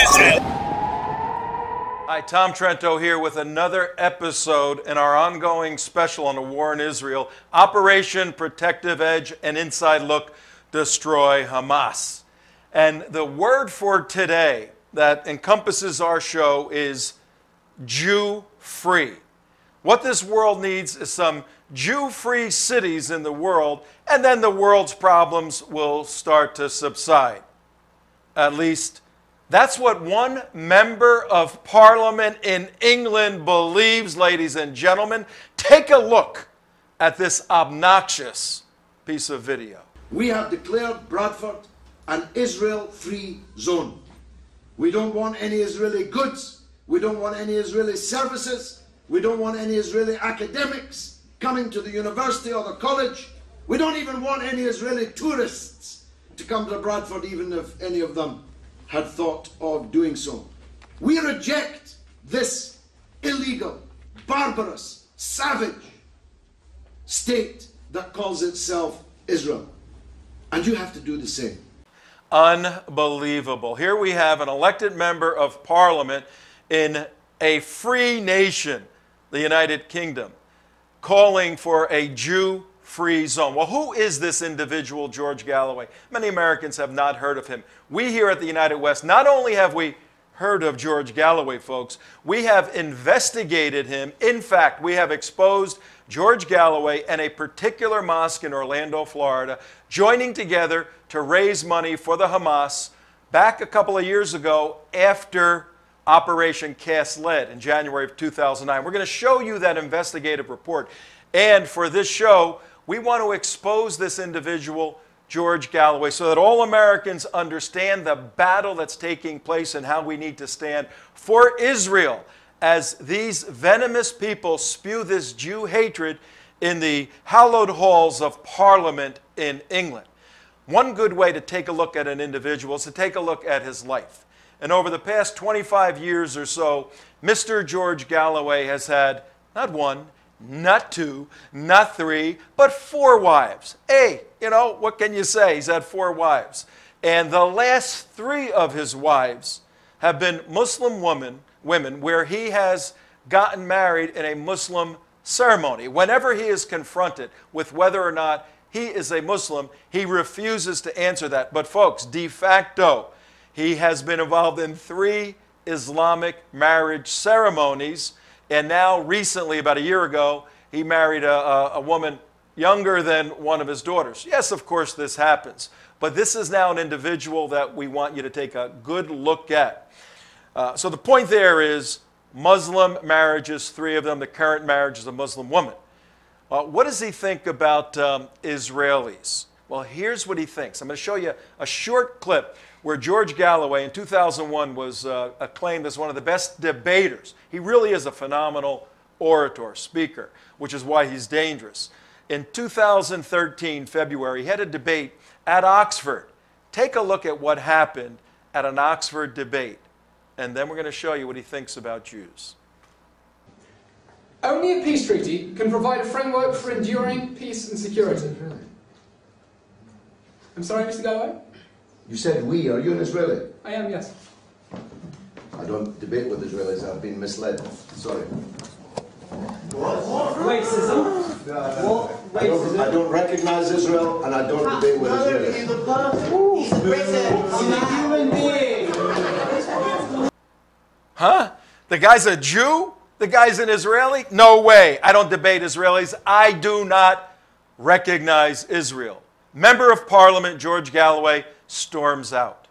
Israel. Hi, Tom Trento here with another episode in our ongoing special on the war in Israel, Operation Protective Edge, an inside look, destroy Hamas. And the word for today that encompasses our show is Jew-free. What this world needs is some Jew-free cities in the world, and then the world's problems will start to subside. At least, that's what one member of parliament in England believes, ladies and gentlemen. Take a look at this obnoxious piece of video. We have declared Bradford an Israel-free zone. We don't want any Israeli goods. We don't want any Israeli services. We don't want any Israeli academics coming to the university or the college. We don't even want any Israeli tourists to come to Bradford, even if any of them had thought of doing so. We reject this illegal, barbarous, savage state that calls itself Israel. And you have to do the same. Unbelievable. Here we have an elected member of parliament in a free nation, the United Kingdom, calling for a Jew-free zone. Well, who is this individual, George Galloway? Many Americans have not heard of him. We here at the United West, not only have we heard of George Galloway, folks, we have investigated him. In fact, we have exposed George Galloway and a particular mosque in Orlando, Florida, joining together to raise money for the Hamas back a couple of years ago after Operation Cast Lead in January of 2009. We're going to show you that investigative report. And for this show, we want to expose this individual, George Galloway, so that all Americans understand the battle that's taking place and how we need to stand for Israel as these venomous people spew this Jew hatred in the hallowed halls of Parliament in England. One good way to take a look at an individual is to take a look at his life. And over the past 25 years or so, Mr. George Galloway has had not one, not two, not three, but 4 wives. Hey, you know, what can you say? He's had 4 wives. And the last 3 of his wives have been Muslim women where he has gotten married in a Muslim ceremony. Whenever he is confronted with whether or not he is a Muslim, he refuses to answer that. But folks, de facto, he has been involved in 3 Islamic marriage ceremonies. And now recently, about a year ago, he married a woman younger than one of his daughters. Yes, of course, this happens. But this is now an individual that we want you to take a good look at. So the point there is Muslim marriages, 3 of them. The current marriage is a Muslim woman. What does he think about Israelis? Well, here's what he thinks. I'm going to show you a short clip where George Galloway in 2001 was acclaimed as one of the best debaters. He really is a phenomenal orator, speaker, which is why he's dangerous. In 2013, February, he had a debate at Oxford. Take a look at what happened at an Oxford debate, and then we're going to show you what he thinks about Jews. Only a peace treaty can provide a framework for enduring peace and security. I'm sorry, Mr. Galloway? You said we. Are you an Israeli? I am, yes. I don't debate with Israelis. I've been misled. Sorry. Racism? What? Racism? I don't recognize Israel, and I don't debate with Israelis. He's a human being. Huh? The guy's a Jew? The guy's an Israeli? No way. I don't debate Israelis. I do not recognize Israel. Member of Parliament George Galloway storms out.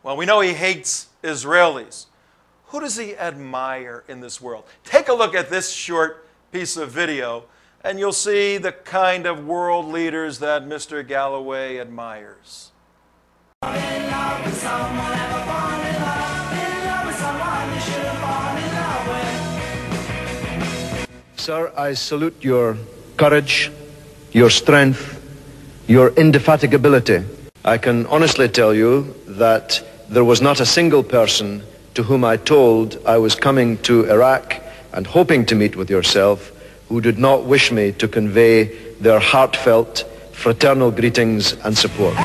Well, we know he hates Israelis. Who does he admire in this world? Take a look at this short piece of video, and you'll see the kind of world leaders that Mr. Galloway admires. Sir, I salute your courage, your strength, your indefatigability. I can honestly tell you that there was not a single person to whom I told I was coming to Iraq and hoping to meet with yourself who did not wish me to convey their heartfelt, fraternal greetings and support.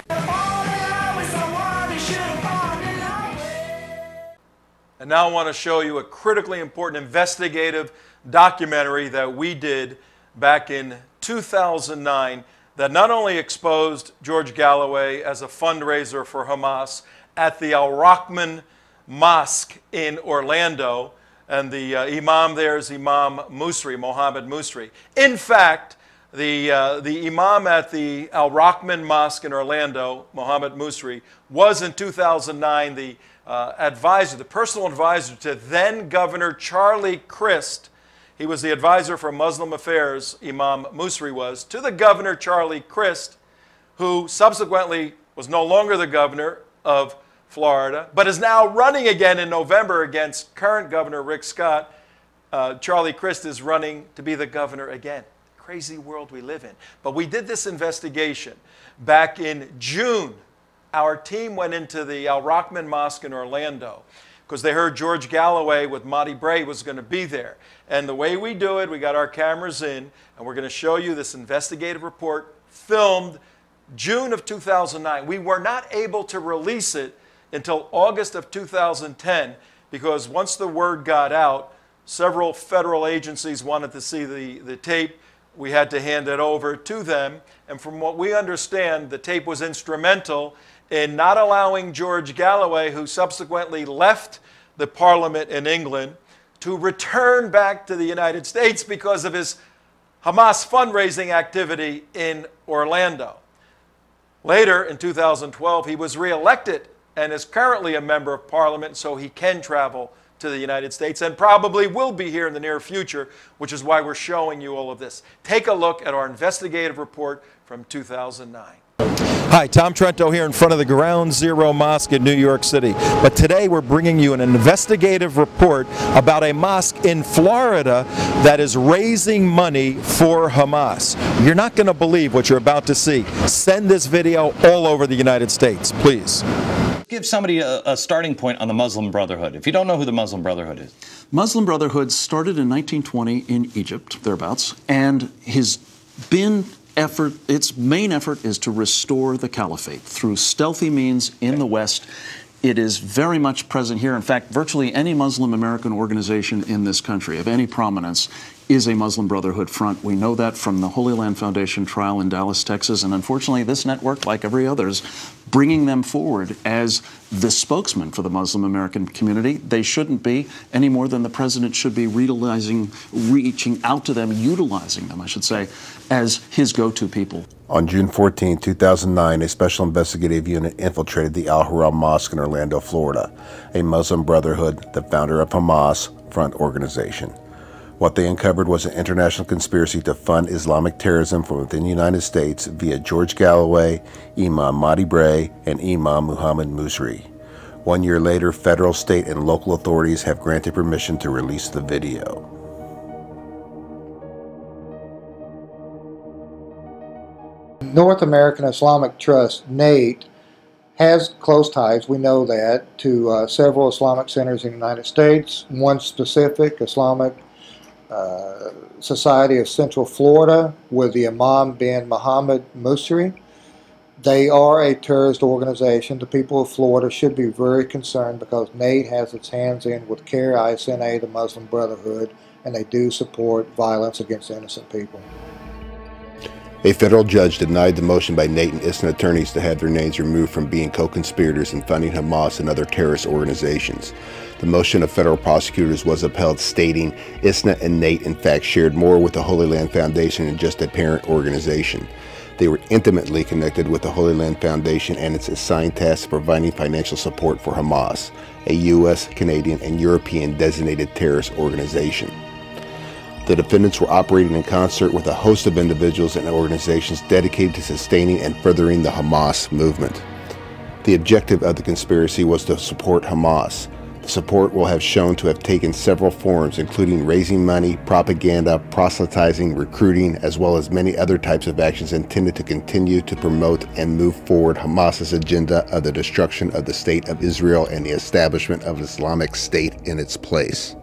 And now I want to show you a critically important investigative documentary that we did back in 2009 that not only exposed George Galloway as a fundraiser for Hamas at the Al-Rahman Mosque in Orlando, and the imam there is Imam Musri, Mohammed Musri. In fact, the imam at the Al-Rahman Mosque in Orlando, Mohammed Musri, was in 2009 the advisor, the personal advisor to then Governor Charlie Crist. He was the advisor for Muslim affairs, Imam Musri was, to the Governor Charlie Crist, who subsequently was no longer the governor of Florida, but is now running again in November against current Governor Rick Scott. Charlie Crist is running to be the governor again. Crazy world we live in. But we did this investigation back in June. Our team went into the Al-Rahman Mosque in Orlando because they heard George Galloway with Marty Bray was going to be there. And the way we do it, we got our cameras in, and we're going to show you this investigative report filmed June of 2009. We were not able to release it until August of 2010 because once the word got out, several federal agencies wanted to see the tape. We had to hand it over to them. And from what we understand, the tape was instrumental in not allowing George Galloway, who subsequently left the Parliament in England, to return back to the United States because of his Hamas fundraising activity in Orlando. Later, in 2012, he was reelected and is currently a member of Parliament, so he can travel to the United States and probably will be here in the near future, which is why we're showing you all of this. Take a look at our investigative report from 2009. Hi, Tom Trento here in front of the Ground Zero Mosque in New York City. But today we're bringing you an investigative report about a mosque in Florida that is raising money for Hamas. You're not going to believe what you're about to see. Send this video all over the United States, please. Give somebody a starting point on the Muslim Brotherhood, if you don't know who the Muslim Brotherhood is. Muslim Brotherhood started in 1920 in Egypt, thereabouts, and its main effort is to restore the caliphate through stealthy means in the West. It is very much present here. In fact, virtually any Muslim American organization in this country of any prominence is a Muslim Brotherhood front. We know that from the Holy Land Foundation trial in Dallas, Texas, and unfortunately this network, like every other, is bringing them forward as the spokesman for the Muslim American community. They shouldn't be any more than the president should be reaching out to them, utilizing them, I should say, as his go-to people. On June 14, 2009, a special investigative unit infiltrated the Al-Haram Mosque in Orlando, Florida, a Muslim Brotherhood, the founder of Hamas, front organization. What they uncovered was an international conspiracy to fund Islamic terrorism from within the United States via George Galloway, Imam Marty Bray, and Imam Mohammed Musri. 1 year later, federal, state, and local authorities have granted permission to release the video. North American Islamic Trust, NATE, has close ties, we know that, to several Islamic centers in the United States. One specific, Islamic Society of Central Florida, with the Imam bin Mohammed Musri. They are a terrorist organization. The people of Florida should be very concerned because NATE has its hands in with CARE, ISNA, the Muslim Brotherhood, and they do support violence against innocent people. A federal judge denied the motion by NATE and ISNA attorneys to have their names removed from being co-conspirators in funding Hamas and other terrorist organizations. The motion of federal prosecutors was upheld, stating ISNA and NATE in fact shared more with the Holy Land Foundation than just a parent organization. They were intimately connected with the Holy Land Foundation and its assigned task of providing financial support for Hamas, a U.S., Canadian, and European designated terrorist organization. The defendants were operating in concert with a host of individuals and organizations dedicated to sustaining and furthering the Hamas movement. The objective of the conspiracy was to support Hamas. The support will have shown to have taken several forms, including raising money, propaganda, proselytizing, recruiting, as well as many other types of actions intended to continue to promote and move forward Hamas's agenda of the destruction of the State of Israel and the establishment of an Islamic State in its place.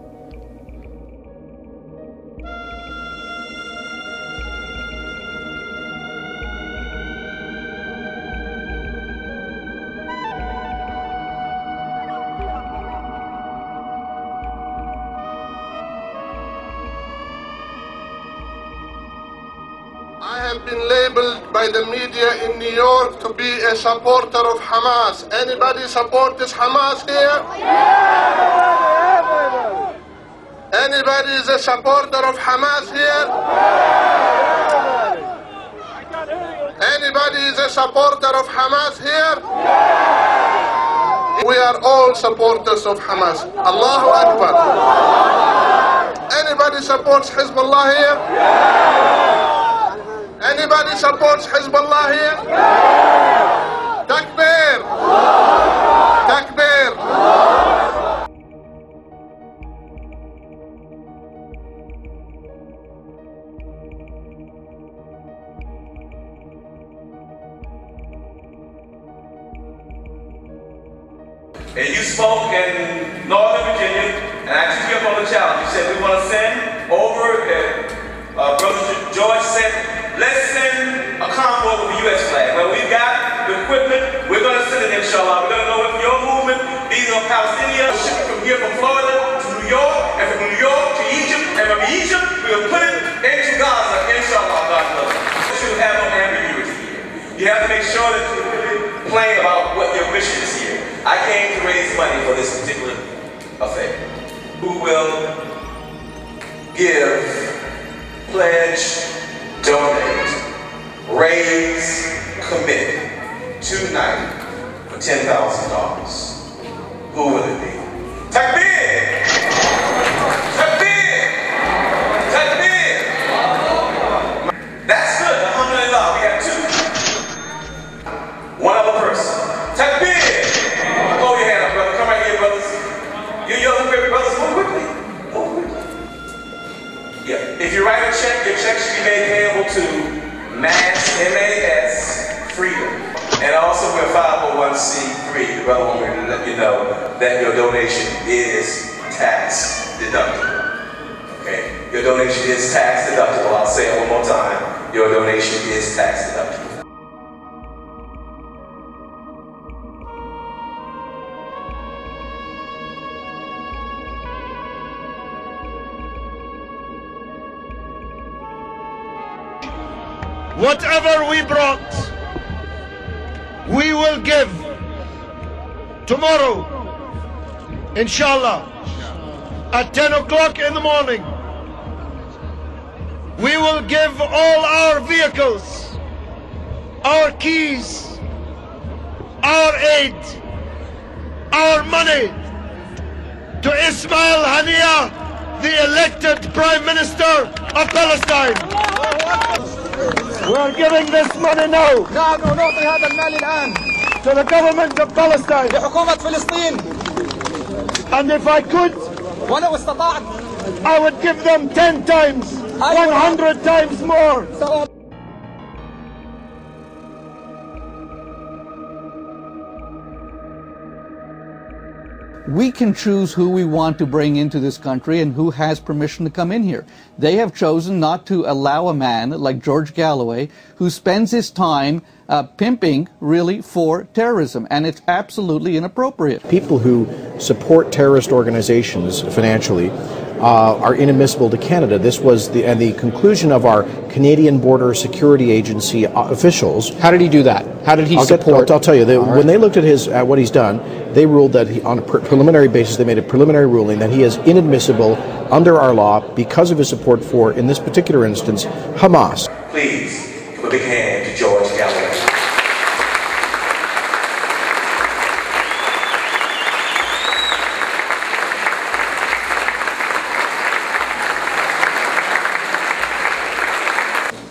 I have been labeled by the media in New York to be a supporter of Hamas. Anybody support this Hamas here? Anybody is a supporter of Hamas here? Anybody is a supporter of Hamas here? We are all supporters of Hamas. Allahu Akbar. Anybody supports Hezbollah here? Anybody supports Hezbollah here? Takbir! Takbir! And you spoke in Northern Virginia, and I took you up on the challenge. You said we want to send over, Brother George said, let's send a convoy with the U.S. flag. Well, we've got the equipment. We're going to send it, inshallah. We're going to go with your movement, being on Palestinian, ship from here from Florida to New York, and from New York to Egypt, and from Egypt, we'll put it into Gaza, inshallah, God willing. You should have no ambiguity here. You have to make sure that you're really plain about what your mission is here. I came to raise money for this particular affair. Who will give, pledge, donate, raise, commit tonight for $10,000? Who will it be? Takbir! Takbir! Takbir! That's good, alhamdulillah. We got two. One other person. Takbir! Hold your hand up, brother. Come right here, brothers. You young brothers, move quickly. Move quickly. Yeah. If you write a check, your check should be made payable to MAS, M-A-S, Freedom. And also we're 501c3. The brother want me to let you know that your donation is tax deductible. Okay? Your donation is tax deductible. I'll say it one more time. Your donation is tax deductible. Whatever we brought, we will give tomorrow, inshallah, at 10 o'clock in the morning. We will give all our vehicles, our keys, our aid, our money to Ismail Haniyeh, the elected Prime Minister of Palestine. We're giving this money now to the government of Palestine. And if I could, I would give them 10 times, 100 times more. We can choose who we want to bring into this country and who has permission to come in here. They have chosen not to allow a man like George Galloway who spends his time pimping really for terrorism, and it's absolutely inappropriate. People who support terrorist organizations financially are inadmissible to Canada. This was the conclusion of our Canadian Border Security Agency officials. How did he do that? How did he support? I'll tell you, when they looked at what he's done, they ruled that on a preliminary basis, they made a preliminary ruling that he is inadmissible under our law because of his support for, in this particular instance, Hamas. Please give a big hand to George Galloway.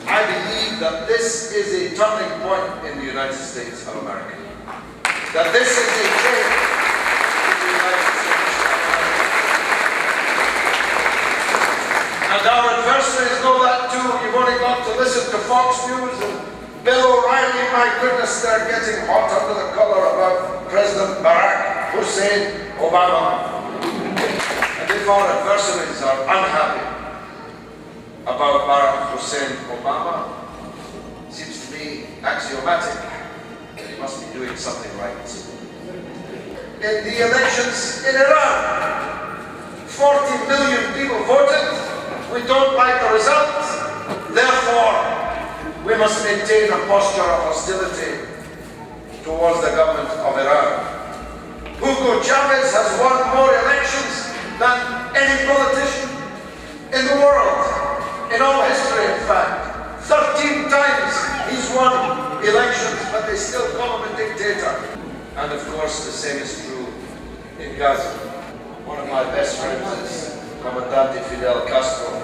I believe that this is a turning point in the United States of America. That this is a change in the United States of America. And our adversaries know that too. You've only got to listen to Fox News and Bill O'Reilly. My goodness, they're getting hot under the collar about President Barack Hussein Obama. And if our adversaries are unhappy about Barack Hussein Obama, seems to me axiomatic that he must be doing something right. In the elections in Iran, 40 million people voted. We don't like the results. Therefore, we must maintain a posture of hostility towards the government of Iran. Hugo Chavez has won more elections than any politician in the world, in all history in fact. 13 times he's won elections, but they still call him a dictator. And of course the same is true in Gaza. One of my best friends is Comandante Fidel Castro.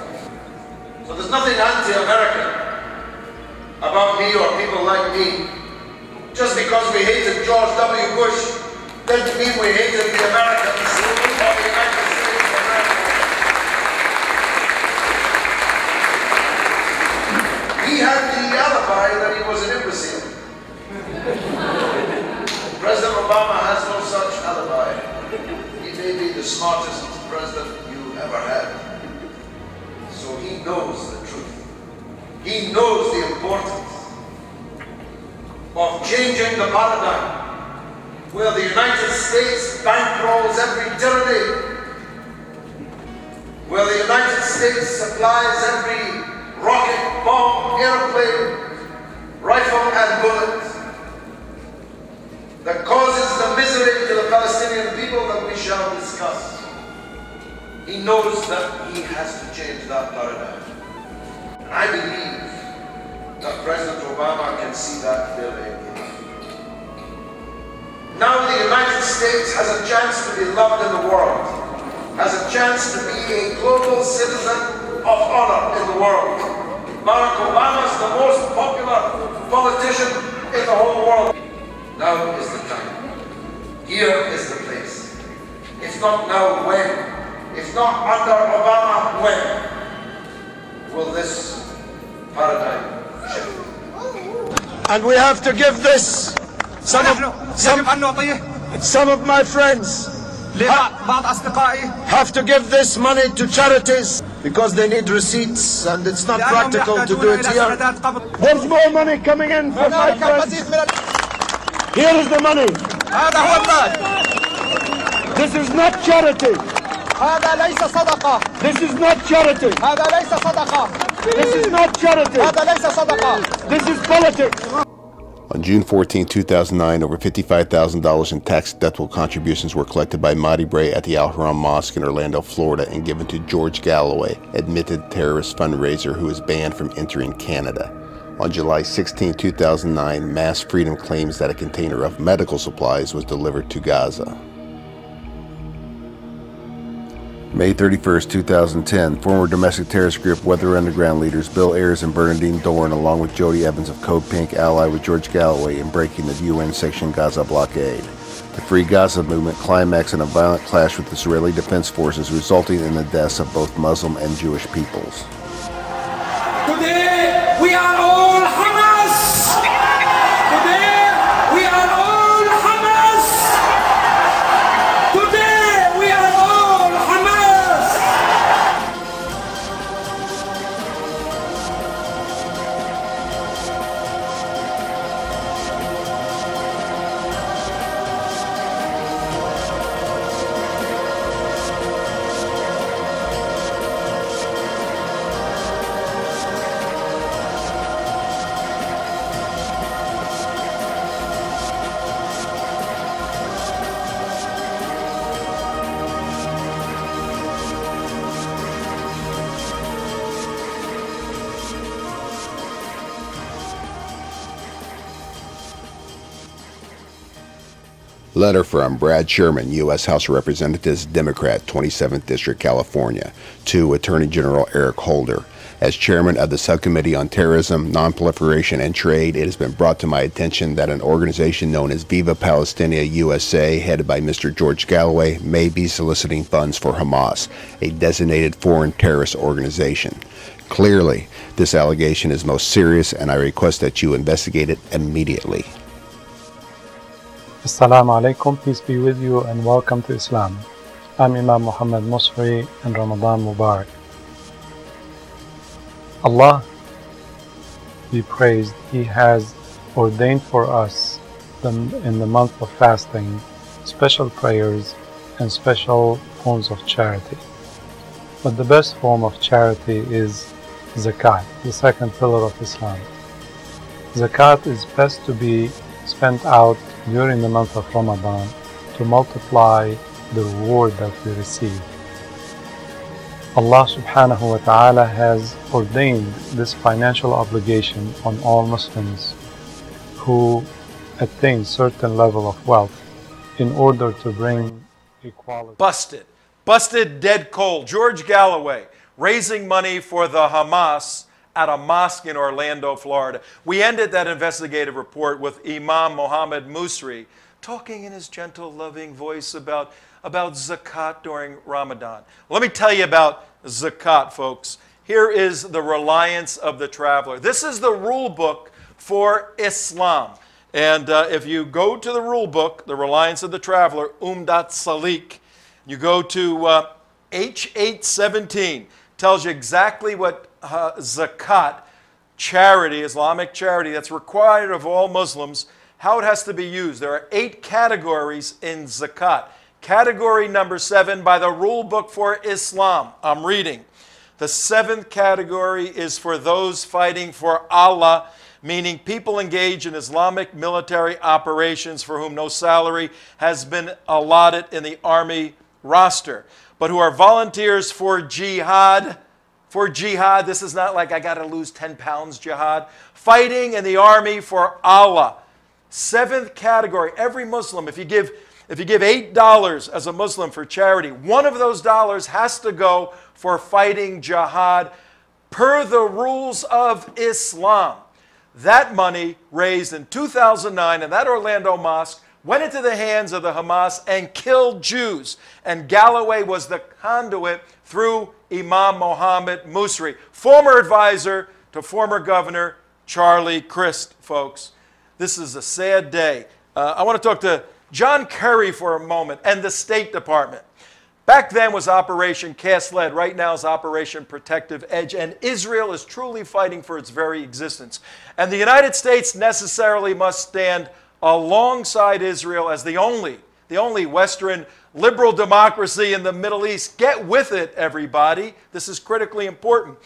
So there's nothing anti-American about me or people like me. Just because we hated George W. Bush didn't mean we hated the Americans or the United States of America. He had the alibi that he was an imbecile. President Obama has no such alibi. He may be the smartest president you ever had. So he knows the truth. He knows the importance of changing the paradigm where the United States bankrolls every tyranny, where the United States supplies every rocket, bomb, airplane, rifle and bullet that causes the misery to the Palestinian people that we shall discuss. He knows that he has to change that paradigm. And I believe that President Obama can see that clearly enough. Now the United States has a chance to be loved in the world, has a chance to be a global citizen of honor in the world. Barack Obama is the most popular politician in the whole world. Now is the time. Here is the place. If not now, when? If not under Obama, when will this paradigm shift? And we have to give this. Some of my friends have to give this money to charities because they need receipts and it's not practical to do it here. There's more money coming in from my friends. Here is the money. This is not charity. This is not charity. This is not charity. This is politics. On June 14, 2009, over $55,000 in tax-deductible contributions were collected by Mahdi Bray at the Al Haram Mosque in Orlando, Florida, and given to George Galloway, admitted terrorist fundraiser who is banned from entering Canada. On July 16, 2009, Mass Freedom claims that a container of medical supplies was delivered to Gaza. May 31, 2010, former domestic terrorist group Weather Underground leaders Bill Ayers and Bernadine Dorn, along with Jody Evans of Code Pink, ally with George Galloway in breaking the UN-sanctioned Gaza blockade. The Free Gaza movement climaxed in a violent clash with Israeli defense forces, resulting in the deaths of both Muslim and Jewish peoples. Today, we are all Hamas! Today, we are all Hamas! Today, we are all Hamas! Letter from Brad Sherman, U.S. House of Representatives, Democrat, 27th District, California, to Attorney General Eric Holder. As chairman of the Subcommittee on Terrorism, Nonproliferation, and Trade, it has been brought to my attention that an organization known as Viva Palestina USA, headed by Mr. George Galloway, may be soliciting funds for Hamas, a designated foreign terrorist organization. Clearly, this allegation is most serious, and I request that you investigate it immediately. Assalamu alaikum, peace be with you and welcome to Islam. I'm Imam Muhammad Musri and Ramadan Mubarak. Allah be praised, He has ordained for us in the month of fasting special prayers and special forms of charity. But the best form of charity is zakat, the second pillar of Islam. Zakat is best to be spent out during the month of Ramadan to multiply the reward that we receive. Allah subhanahu wa ta'ala has ordained this financial obligation on all Muslims who attain certain level of wealth in order to bring equality. Busted dead cold. George Galloway raising money for the Hamas at a mosque in Orlando, Florida. We ended that investigative report with Imam Mohammed Musri talking in his gentle, loving voice about zakat during Ramadan. Let me tell you about zakat, folks. Here is the reliance of the traveler. This is the rule book for Islam. And if you go to the rule book, the reliance of the traveler, Umdat Salik, you go to H817, tells you exactly what zakat, charity, Islamic charity, that's required of all Muslims, how it has to be used. There are 8 categories in zakat. Category number 7 by the rule book for Islam. I'm reading. The 7th category is for those fighting for Allah, meaning people engaged in Islamic military operations for whom no salary has been allotted in the army roster, but who are volunteers for jihad. For jihad, this is not like I got to lose 10 pounds jihad. Fighting in the army for Allah. 7th category, every Muslim, if you give $8 as a Muslim for charity, one of those dollars has to go for fighting jihad per the rules of Islam. That money raised in 2009 in that Orlando mosque went into the hands of the Hamas and killed Jews. And Galloway was the conduit through Imam Mohammed Musri, former advisor to former Governor Charlie Crist, folks. This is a sad day. I want to talk to John Kerry for a moment and the State Department. Back then was Operation Cast Lead. Right now is Operation Protective Edge. And Israel is truly fighting for its very existence. And the United States necessarily must stand alongside Israel as the only Western liberal democracy in the Middle East. Get with it, everybody. This is critically important.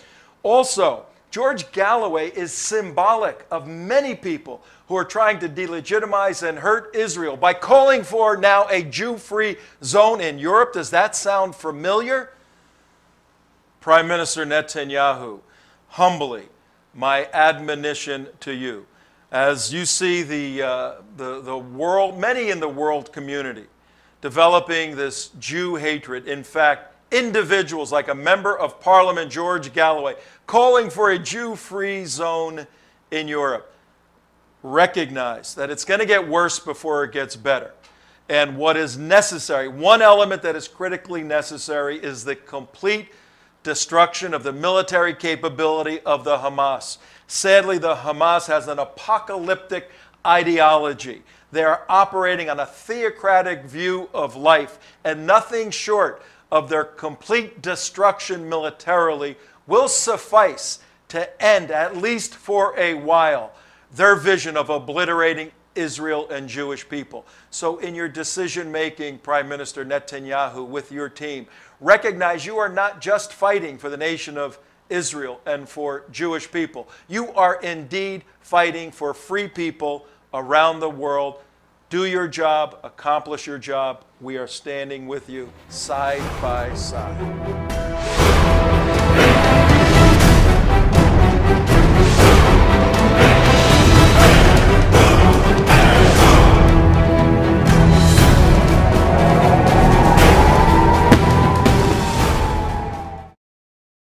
Also, George Galloway is symbolic of many people who are trying to delegitimize and hurt Israel by calling for now a Jew-free zone in Europe. Does that sound familiar? Prime Minister Netanyahu, humbly, my admonition to you. As you see the world, many in the world community, developing this Jew hatred. In fact, individuals like a member of Parliament, George Galloway, calling for a Jew-free zone in Europe. Recognize that it's going to get worse before it gets better. And what is necessary, one element that is critically necessary, is the complete destruction of the military capability of the Hamas. Sadly, the Hamas has an apocalyptic ideology. They are operating on a theocratic view of life, and nothing short of their complete destruction militarily will suffice to end, at least for a while, their vision of obliterating Israel and Jewish people. So in your decision-making, Prime Minister Netanyahu, with your team, recognize you are not just fighting for the nation of Israel and for Jewish people. You are indeed fighting for free people around the world. Do your job, accomplish your job. We are standing with you side by side.